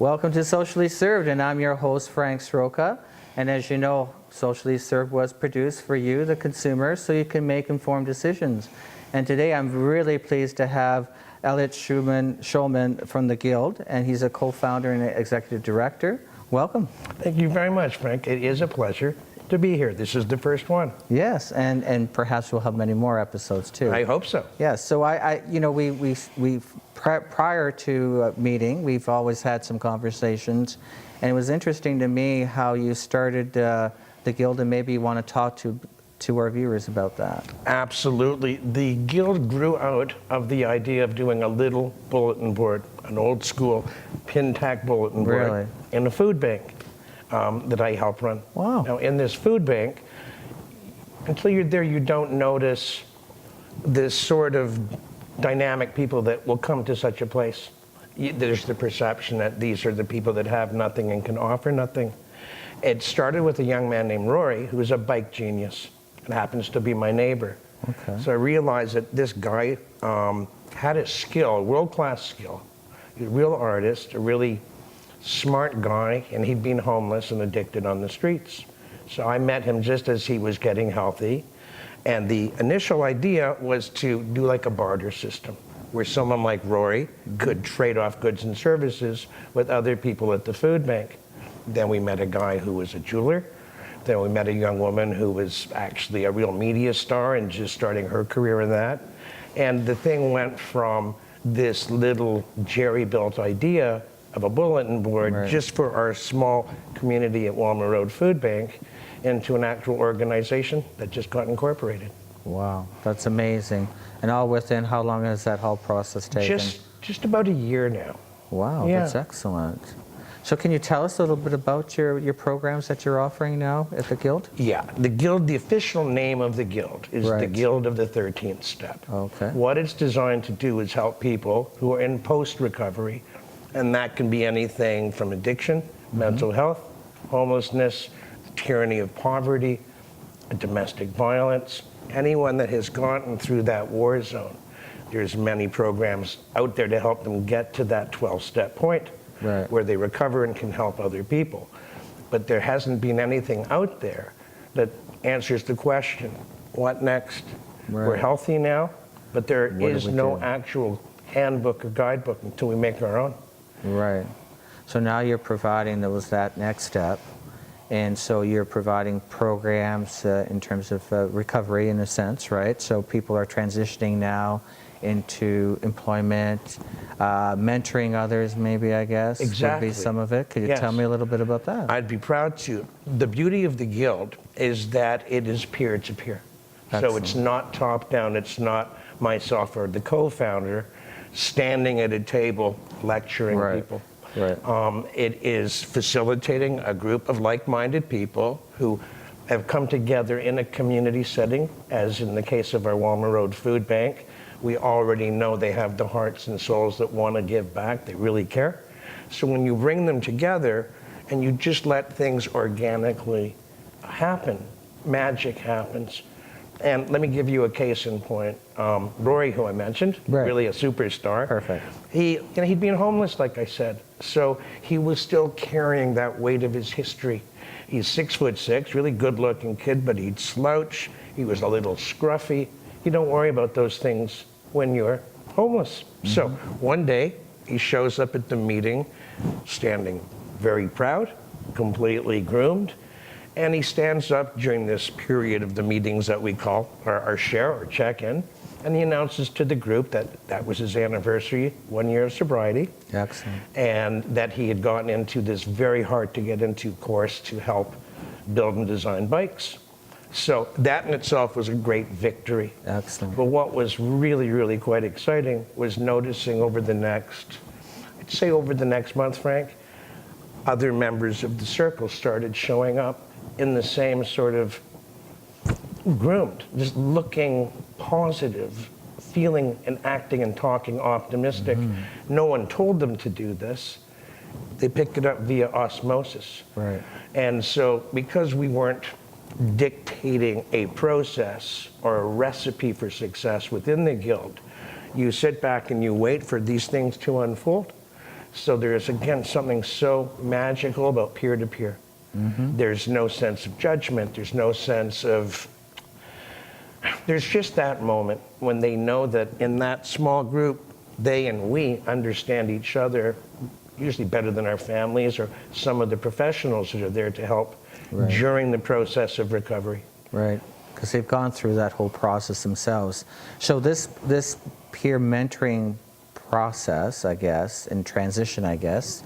Welcome to Socially Served, and I'm your host, Frank Sroka. And as you know, Socially Served was produced for you, the consumer, so you can make informed decisions. And today I'm really pleased to have Elliott Shulman from the Guild, and he's a co-founder and executive director. Welcome. Thank you very much, Frank. It is a pleasure to be here. This is the first one. Yes, and perhaps we'll have many more episodes too. I hope so. Yes, so prior to meeting, we've always had some conversations, and it was interesting to me how you started the Guild, and maybe you want to talk to our viewers about that. Absolutely. The Guild grew out of the idea of doing a little bulletin board, an old school pin tack bulletin board, Really? in a food bank that I help run. Wow. Now, in this food bank, until you're there, you don't notice this sort of dynamic people that will come to such a place. There's the perception that these are the people that have nothing and can offer nothing. It started with a young man named Rory, who is a bike genius and happens to be my neighbor. Okay. So I realized that this guy had a skill, a world-class skill. He's a real artist, a really smart guy, and he'd been homeless and addicted on the streets. So I met him just as he was getting healthy. And the initial idea was to do like a barter system, where someone like Rory could trade off goods and services with other people at the food bank. Then we met a guy who was a jeweler. Then we met a young woman who was actually a real media star and just starting her career in that. And the thing went from this little jerry-built idea of a bulletin board, right, just for our small community at Walmer Road Food Bank, into an actual organization that just got incorporated. Wow, that's amazing. And all within, how long has that whole process taken? Just about a year now. Wow, Yeah. That's excellent. So can you tell us a little bit about your programs that you're offering now at the Guild? Yeah, the Guild, the official name of the Guild is the Right. Guild of the 13th Step. Okay. What it's designed to do is help people who are in post-recovery, and that can be anything from addiction, mental health, homelessness, the tyranny of poverty, domestic violence, anyone that has gotten through that war zone. There's many programs out there to help them get to that 12-step point, Right, where they recover and can help other people. But there hasn't been anything out there that answers the question, what next? Right. We're healthy now, but there What do is we no do? actual handbook or guidebook until we make our own. right. So now you're providing that next step, and so you're providing programs in terms of recovery in a sense, right? So people are transitioning now into employment, mentoring others maybe, I guess, Exactly. would be some of it. Could you Yes. tell me a little bit about that? I'd be proud to. The beauty of the Guild is that it is peer-to-peer. So Excellent. it's not top-down, it's not myself or the co-founder standing at a table lecturing Right. people. Right. It is facilitating a group of like-minded people who have come together in a community setting, as in the case of our Walmer Road Food Bank. We already know they have the hearts and souls that want to give back. They really care. So when you bring them together and you just let things organically happen, magic happens. And let me give you a case in point. Rory, who I mentioned, Right. really a superstar. Perfect. He'd been homeless, like I said. So he was still carrying that weight of his history. He's 6'6", really good-looking kid, but he'd slouch. He was a little scruffy. You don't worry about those things when you're homeless. So one day, he shows up at the meeting, standing very proud, completely groomed, and he stands up during this period of the meetings that we call our share or check-in, and he announces to the group that that was his anniversary, 1 year of sobriety, Excellent. and that he had gotten into this very hard to get into course to help build and design bikes. So that in itself was a great victory. Excellent. But what was really, really quite exciting was noticing over the next month, Frank, other members of the circle started showing up in the same sort of groomed, just looking positive, feeling and acting and talking optimistic. No one told them to do this. They picked it up via osmosis. Right. And so because we weren't dictating a process or a recipe for success within the Guild, you sit back and you wait for these things to unfold. So there's, again, something so magical about peer-to-peer. There's no sense of judgment. There's no sense of, there's just that moment when they know that in that small group, they and we understand each other usually better than our families or some of the professionals that are there to help during the process of recovery. Right, because they've gone through that whole process themselves. So this peer mentoring process, I guess, in transition, I guess,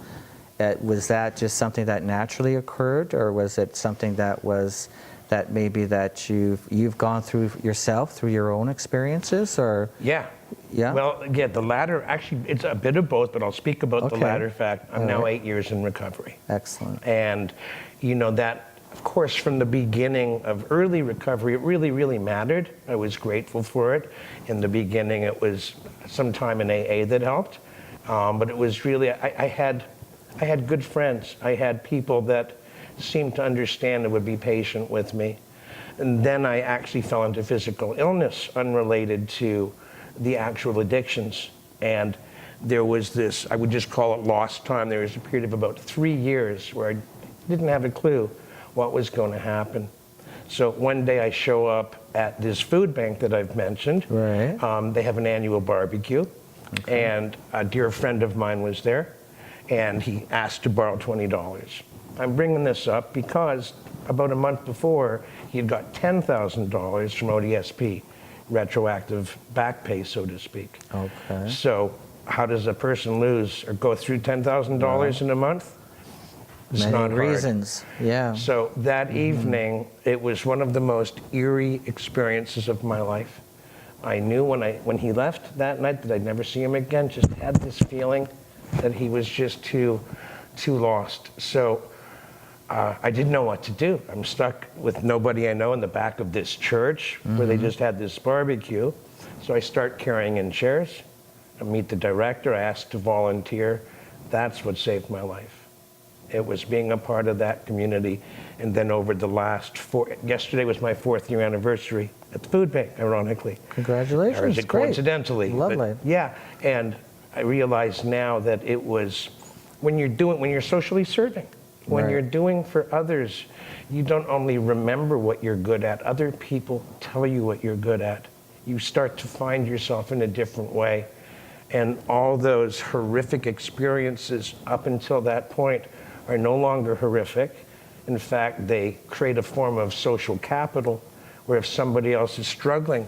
was that just something that naturally occurred, or was it something that was that maybe that you've gone through yourself through your own experiences, or? Yeah. Yeah. Well, yeah, the latter, actually, it's a bit of both, but I'll speak about the latter fact. I'm now 8 years in recovery. Excellent. And, that, of course, from the beginning of early recovery, it really, really mattered. I was grateful for it. In the beginning, it was some time in AA that helped. But it was really, I had good friends. I had people that seemed to understand and would be patient with me. And then I actually fell into physical illness unrelated to the actual addictions. And there was this, I would just call it lost time. There was a period of about 3 years where I didn't have a clue what was going to happen. So one day I show up at this food bank that I've mentioned. Right. They have an annual barbecue. Okay. And a dear friend of mine was there, and he asked to borrow $20. I'm bringing this up because about a month before, he had got $10,000 from ODSP, retroactive back pay, so to speak. Okay. So how does a person lose or go through $10,000 in a month? It's Many not hard. reasons, yeah. So that evening, it was one of the most eerie experiences of my life. I knew when he left that night that I'd never see him again, just had this feeling that he was just too lost. So I didn't know what to do. I'm stuck with nobody I know in the back of this church where they just had this barbecue. So I start carrying in chairs. I meet the director. I ask to volunteer. That's what saved my life. It was being a part of that community. And then over the last yesterday was my 4th year anniversary at the food bank, ironically. Congratulations, or is it great. Coincidentally. Lovely. But yeah, and I realize now that it was when you're socially serving, when you're doing for others, you don't only remember what you're good at, other people tell you what you're good at. You start to find yourself in a different way. And all those horrific experiences up until that point are no longer horrific. In fact, they create a form of social capital where if somebody else is struggling,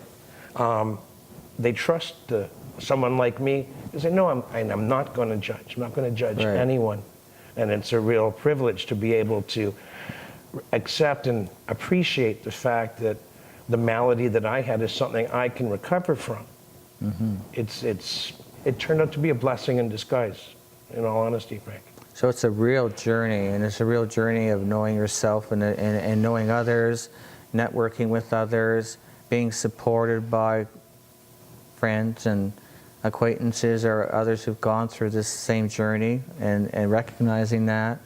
they trust someone like me. They say, no, I'm not going to judge. I'm not going to judge anyone. And it's a real privilege to be able to accept and appreciate the fact that the malady that I had is something I can recover from. It turned out to be a blessing in disguise, in all honesty, Frank. So it's a real journey, and it's a real journey of knowing yourself and knowing others, networking with others, being supported by friends and acquaintances or others who've gone through this same journey, and recognizing that.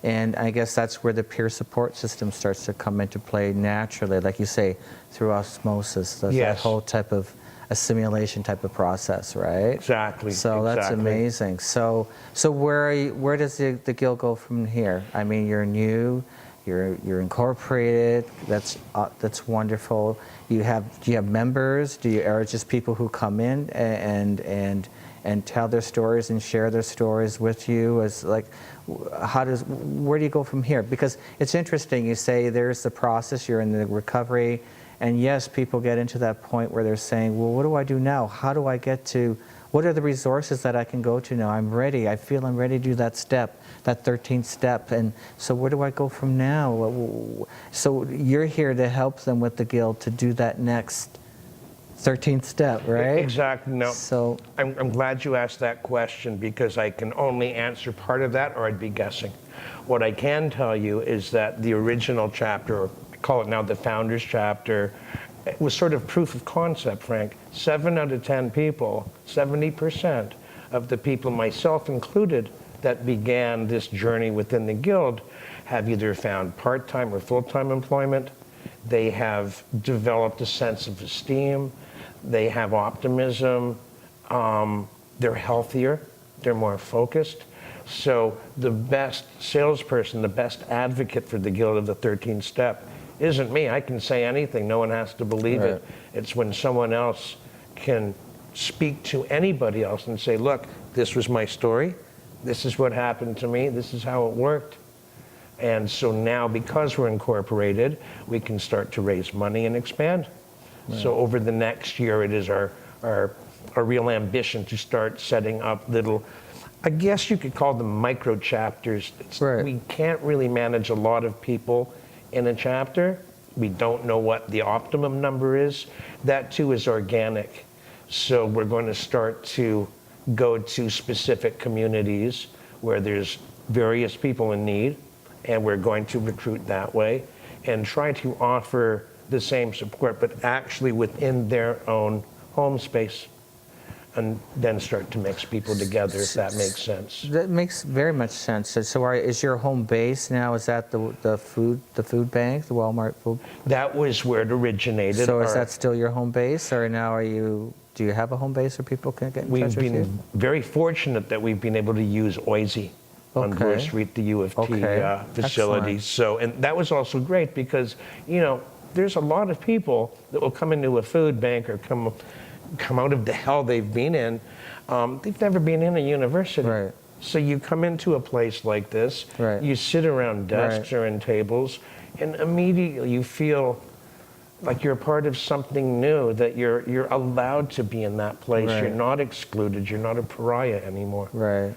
And I guess that's where the peer support system starts to come into play naturally, like you say, through osmosis, that whole type of assimilation type of process, right? Exactly. So that's amazing. So where does the Guild go from here? I mean, you're new, you're incorporated. That's wonderful. Do you have members? Or just people who come in and tell their stories and share their stories with you? As like, where do you go from here? Because it's interesting. You say there's the process. You're in the recovery. And yes, people get into that point where they're saying, well, what do I do now? How do I get to, what are the resources that I can go to now? I'm ready. I feel I'm ready to do that step, that 13th step. And so where do I go from now? So you're here to help them with the Guild to do that next 13th step, right? Exactly. No. So I'm glad you asked that question, because I can only answer part of that, or I'd be guessing. What I can tell you is that the original chapter, call it now the Founders Chapter, it was sort of proof of concept, Frank. 7 out of 10 people, 70% of the people, myself included, that began this journey within the Guild have either found part-time or full-time employment. They have developed a sense of esteem. They have optimism. They're healthier. They're more focused. So the best salesperson, the best advocate for the Guild of the 13th Step isn't me. I can say anything. No one has to believe Right. it. It's when someone else can speak to anybody else and say, look, this was my story. This is what happened to me. This is how it worked. And so now, because we're incorporated, we can start to raise money and expand. Right. So over the next year, it is our real ambition to start setting up little, I guess you could call them micro chapters. Right. We can't really manage a lot of people in a chapter. We don't know what the optimum number is. That too is organic. So we're going to start to go to specific communities where there's various people in need, and we're going to recruit that way and try to offer the same support, but actually within their own home space, and then start to mix people together, if that makes sense. That makes very much sense. So is your home base now, is that the food bank, the Walmart food? That was where it originated. So is that still your home base, or now do you have a home base where people can get in touch with you? We've been very fortunate that we've been able to use Oise on Bloor Street, the U of T facility. Excellent. So, and that was also great because, you know, there's a lot of people that will come into a food bank or come out of the hell they've been in. They've never been in a university. Right. So you come into a place like this, Right. you sit around desks or in tables, and immediately you feel like you're a part of something new, that you're allowed to be in that place. Right. You're not excluded. You're not a pariah anymore. Right.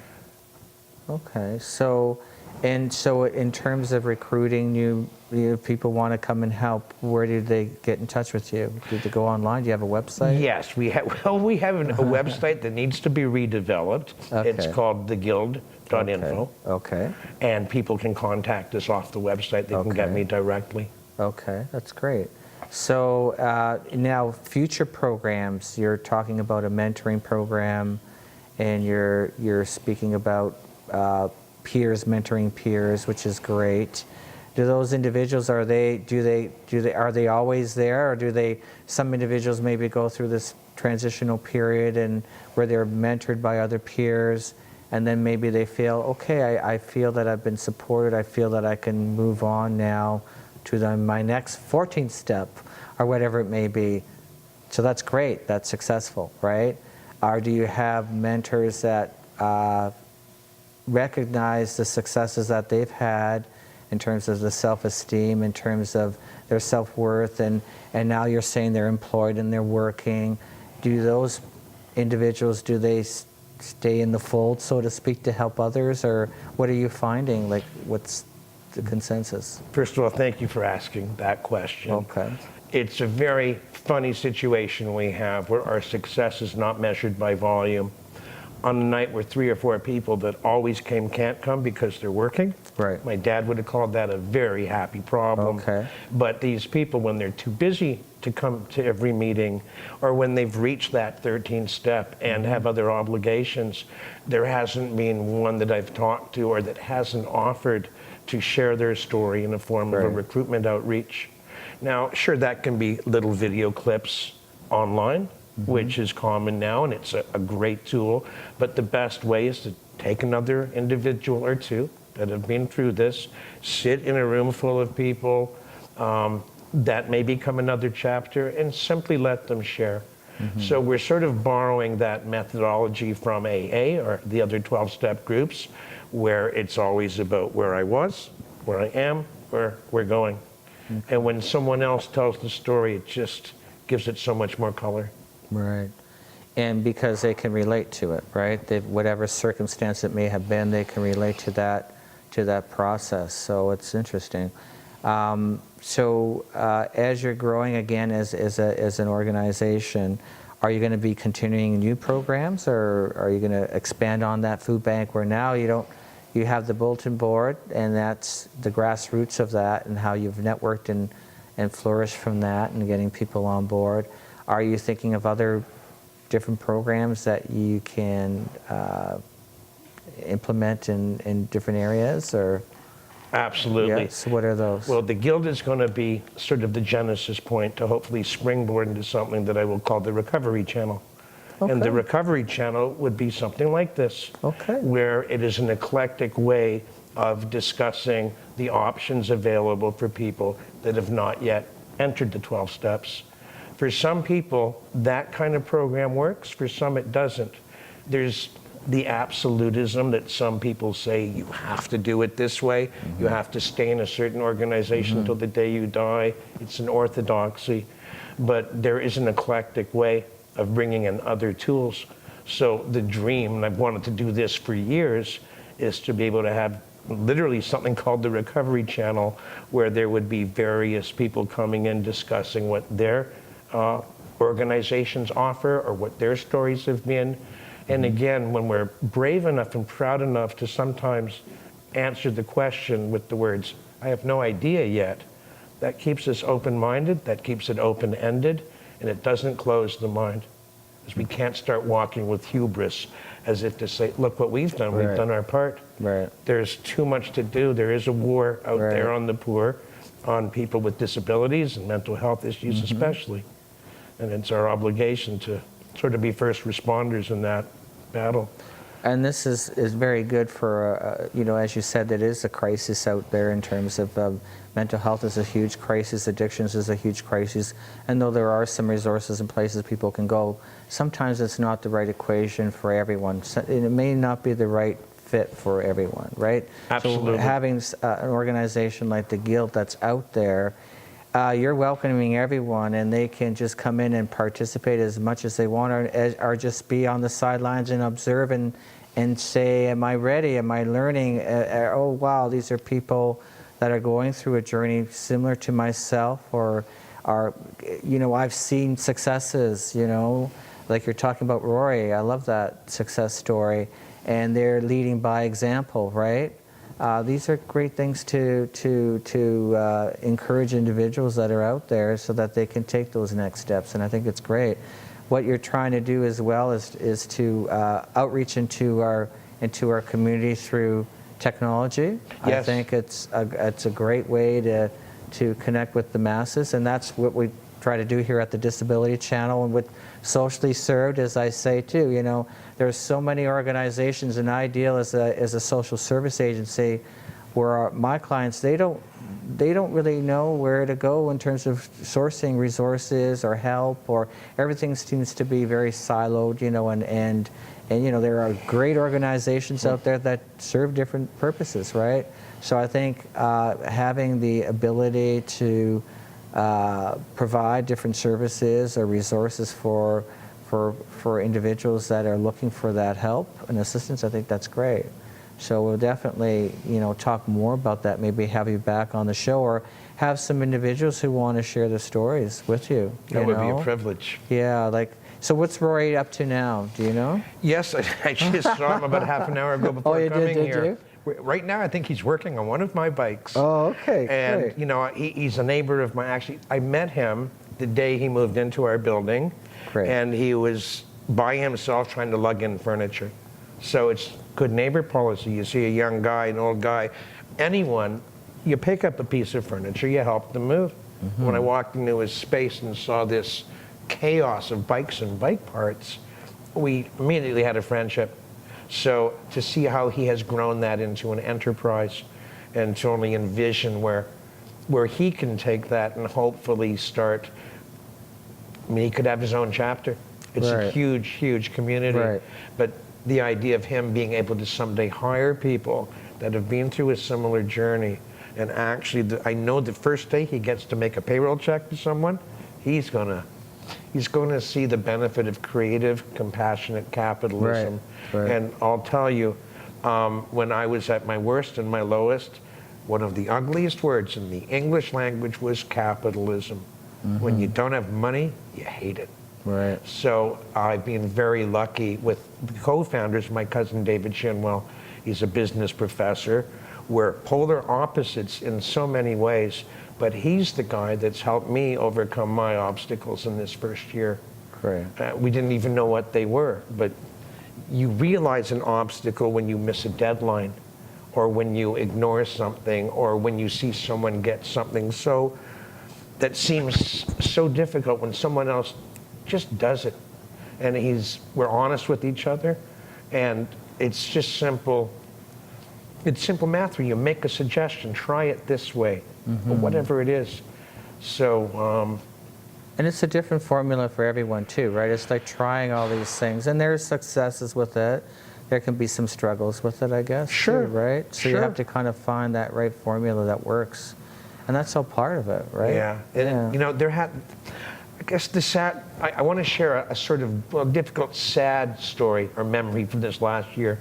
Okay. So in terms of recruiting new people want to come and help, where do they get in touch with you? Do they go online? Do you have a website? Yes, we have a website that needs to be redeveloped. Okay. It's called theguild.info. Okay. And people can contact us off the website. They can get me directly. Okay, that's great. So now future programs, you're talking about a mentoring program, and you're speaking about peers mentoring peers, which is great. Do those individuals, are they always there, or do they, some individuals maybe go through this transitional period and where they're mentored by other peers, and then maybe they feel, okay, I feel that I've been supported, I feel that I can move on now to my next 14th step, or whatever it may be. So that's great, that's successful, right? Or do you have mentors that recognize the successes that they've had in terms of the self-esteem, in terms of their self-worth, and now you're saying they're employed and they're working. Do those individuals, do they stay in the fold, so to speak, to help others, or what are you finding? Like, what's the consensus? First of all, thank you for asking that question. Okay. It's a very funny situation we have where our success is not measured by volume. On a night where 3 or 4 people that always came can't come because they're working, right. My dad would have called that a very happy problem. Okay. But these people, when they're too busy to come to every meeting, or when they've reached that 13th step and have other obligations, there hasn't been one that I've talked to or that hasn't offered to share their story in the form of a recruitment outreach. Now, sure, that can be little video clips online, which is common now, and it's a great tool. But the best way is to take another individual or two that have been through this, sit in a room full of people that may become another chapter, and simply let them share. So we're sort of borrowing that methodology from AA or the other 12-step groups, where it's always about where I was, where I am, where we're going. And when someone else tells the story, it just gives it so much more color. Right. And because they can relate to it, right? Whatever circumstance it may have been, they can relate to that process. So it's interesting. As you're growing again as an organization, are you going to be continuing new programs, or are you going to expand on that food bank where now you have the bulletin board, and that's the grassroots of that, and how you've networked and flourished from that and getting people on board? Are you thinking of other different programs that you can implement in different areas, or? Absolutely. Yes. What are those? Well, the Guild is going to be sort of the genesis point to hopefully springboard into something that I will call the Recovery Channel. And the Okay. recovery channel would be something like this, Okay. where it is an eclectic way of discussing the options available for people that have not yet entered the 12 steps. For some people, that kind of program works. For some, it doesn't. There's the absolutism that some people say you have to do it this way. You have to stay in a certain organization until the day you die. It's an orthodoxy. But there is an eclectic way of bringing in other tools. So the dream, and I've wanted to do this for years, is to be able to have literally something called the Recovery Channel, where there would be various people coming in discussing what their organizations offer or what their stories have been. And again, when we're brave enough and proud enough to sometimes answer the question with the words, I have no idea yet, that keeps us open-minded, that keeps it open-ended, and it doesn't close the mind. Because we can't start walking with hubris as if to say, look what we've done, we've done our part. Right. There's too much to do. There is a war out there on the poor, on people with disabilities and mental health issues especially. And it's our obligation to sort of be first responders in that battle. And this is very good for, you know, as you said, it is a crisis out there in terms of mental health is a huge crisis, addictions is a huge crisis. And though there are some resources and places people can go, sometimes it's not the right equation for everyone. So it may not be the right fit for everyone, right? Absolutely. So having an organization like the Guild that's out there, you're welcoming everyone, and they can just come in and participate as much as they want, or just be on the sidelines and observe and say, am I ready? Am I learning? Oh, wow, these are people that are going through a journey similar to myself, or are, you know, I've seen successes, you know, like you're talking about Rory. I love that success story, and they're leading by example, right? These are great things to encourage individuals that are out there so that they can take those next steps, and I think it's great. What you're trying to do as well is to outreach into our community through technology. Yes. I think it's a great way to connect with the masses, and that's what we try to do here at the Disability Channel and with Socially Served, as I say too. You know, there's so many organizations, and Ideal as a social service agency, where my clients, they don't really know where to go in terms of sourcing resources or help, or everything seems to be very siloed, you know, and you know, there are great organizations out there that serve different purposes, right? So I think having the ability to provide different services or resources for individuals that are looking for that help and assistance, I think that's great. So we'll definitely, you know, talk more about that, maybe have you back on the show, or have some individuals who want to share their stories with you. That would be a privilege. Yeah, like, so what's Rory up to now? Do you know? Yes, I just saw him about half an hour ago before you coming did here. you? Right now, I think he's working on one of my bikes. Oh, okay, And, great. you know, he's a neighbor of mine. Actually, I met him the day he moved into our building. Great. And he was by himself trying to lug in furniture. So it's good neighbor policy. You see a young guy, an old guy, anyone, you pick up a piece of furniture, you help them move. When I walked into his space and saw this chaos of bikes and bike parts, we immediately had a friendship. So to see how he has grown that into an enterprise, and to only envision where he can take that and hopefully start, I mean, he could have his own chapter. It's a huge, huge community. Right. But the idea of him being able to someday hire people that have been through a similar journey, and actually, I know the first day he gets to make a payroll check to someone, he's going to see the benefit of creative, compassionate capitalism. Right. And I'll tell you, when I was at my worst and my lowest, one of the ugliest words in the English language was capitalism. When you don't have money, you hate it. Right. So I've been very lucky with the co-founders, my cousin David Shinwell. He's a business professor. We're polar opposites in so many ways, but he's the guy that's helped me overcome my obstacles in this first year. Great. We didn't even know what they were, but you realize an obstacle when you miss a deadline, or when you ignore something, or when you see someone get something that seems so difficult when someone else just does it. and we're honest with each other, and it's just simple. It's simple math where you make a suggestion, try it this way, or whatever it is. So. And it's a different formula for everyone too, right? It's like trying all these things, and there's successes with it. There can be some struggles with it, I guess. Sure. Too, right? So you have to kind of find that right formula that works, and that's all part of it, right? Yeah. And, you know, I guess the sad. I want to share a sort of difficult, sad story or memory from this last year,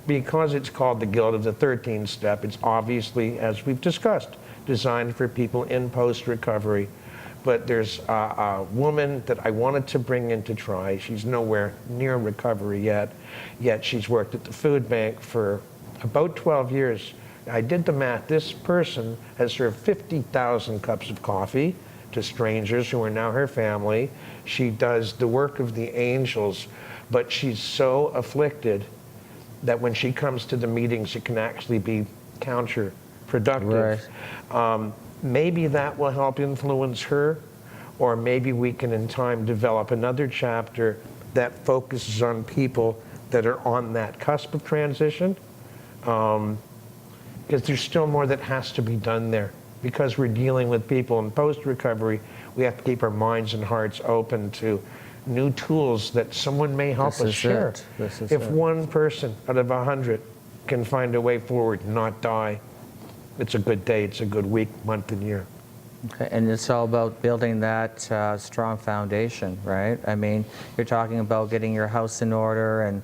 because it's called the Guild of the 13th Step. It's obviously, as we've discussed, designed for people in post-recovery. But there's a woman that I wanted to bring in to try. She's nowhere near recovery yet she's worked at the food bank for about 12 years. I did the math. This person has served 50,000 cups of coffee to strangers who are now her family. She does the work of the angels, but she's so afflicted that when she comes to the meetings, it can actually be counterproductive. Right. Maybe that will help influence her, or maybe we can in time develop another chapter that focuses on people that are on that cusp of transition, because there's still more that has to be done there. Because we're dealing with people in post-recovery, we have to keep our minds and hearts open to new tools that someone may help us share. If one person out of 100 can find a way forward and not die, it's a good day, it's a good week, month, and year. Okay, and it's all about building that strong foundation, right? I mean, you're talking about getting your house in order, and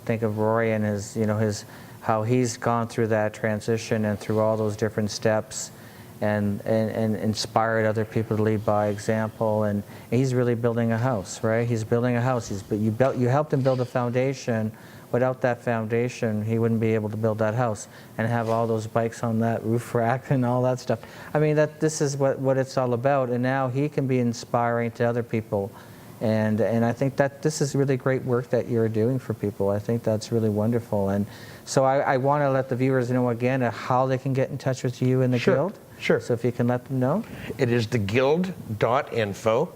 think of Rory and his how he's gone through that transition and through all those different steps, and inspired other people to lead by example. And he's really building a house, right? He's building a house. You helped him build a foundation. Without that foundation, he wouldn't be able to build that house and have all those bikes on that roof rack and all that stuff. I mean, this is what it's all about. And now he can be inspiring to other people. And I think that this is really great work that you're doing for people. I think that's really wonderful. And so I want to let the viewers know again how they can get in touch with you and the Guild. Sure. So if you can let them know. It is theguild.info.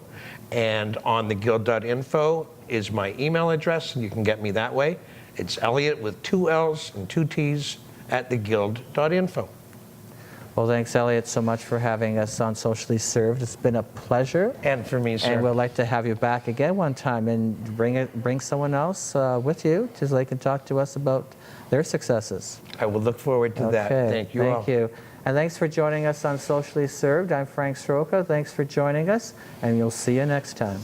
And on theguild.info is my email address, and you can get me that way. It's Elliott with 2 L's and 2 T's at theguild.info. Well, thanks, Elliott, so much for having us on Socially Served. It's been a pleasure. And for me, sir. And we'd like to have you back again one time and bring someone else with you so they can talk to us about their successes. I will look forward to that. Thank you all. Thank you. And thanks for joining us on Socially Served. I'm Frank Sroka. Thanks for joining us, and you'll see you next time.